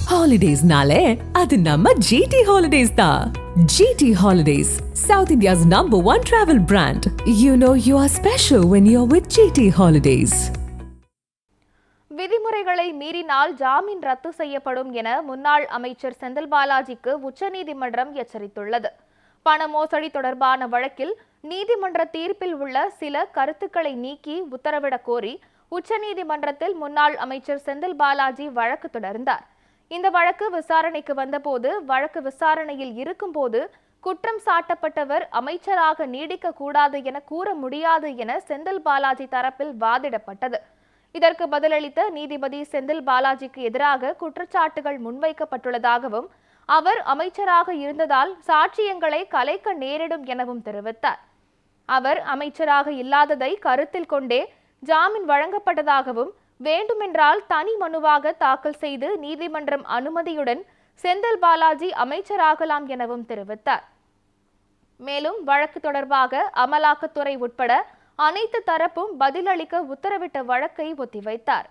ஹாலிடேஸ்னாலே அது நம்ம ஜிடி ஹாலிடேஸ் தான். GT holidays, South India's #1 travel brand. You know you are special when you're with GT Holidays. விதிமுறைகளை மீறினால் ஜாமீன் ரத்து செய்யப்படும் என முன்னாள் அமைச்சர் செந்தில் பாலாஜிக்கு உச்சநீதிமன்றம் எச்சரித்துள்ளது. பண மோசடி தொடர்பான வழக்கில் நீதிமன்ற தீர்ப்பில் உள்ள சில கருத்துக்களை நீக்கி உத்தரவிடக் கோரி உச்சநீதிமன்றத்தில் முன்னாள் அமைச்சர் செந்தில் பாலாஜி வழக்கு தொடர்ந்தார். இந்த வழக்கு விசாரணைக்கு வந்தபோது, வழக்கு விசாரணையில் இருக்கும்போது குற்றம் சாட்டப்பட்டவர் அமைச்சராக நீடிக்க கூடாது என கூற முடியாது என செந்தில் பாலாஜி தரப்பில் வாதிடப்பட்டது. இதற்கு பதிலளித்த நீதிபதி செந்தில் பாலாஜிக்கு எதிராக குற்றச்சாட்டுகள் முன்வைக்கப்பட்டுள்ளதாகவும், அவர் அமைச்சராக இருந்ததால் சாட்சியங்களை கலைக்க நேரிடும் எனவும் தெரிவித்தார். அவர் அமைச்சராக இல்லாததை கருத்தில் கொண்டே ஜாமீன் வழங்கப்பட்டதாகவும், வேண்டுமென்றால் தனி மனுவாக தாக்கல் செய்து நீதிமன்றம் அனுமதியுடன் செந்தில் பாலாஜி அமைச்சராகலாம் எனவும் தெரிவித்தார். மேலும் வழக்கு தொடர்பாக அமலாக்கத்துறை உட்பட அனைத்து தரப்பும் பதிலளிக்க உத்தரவிட்ட வழக்கை ஒத்திவைத்தார்.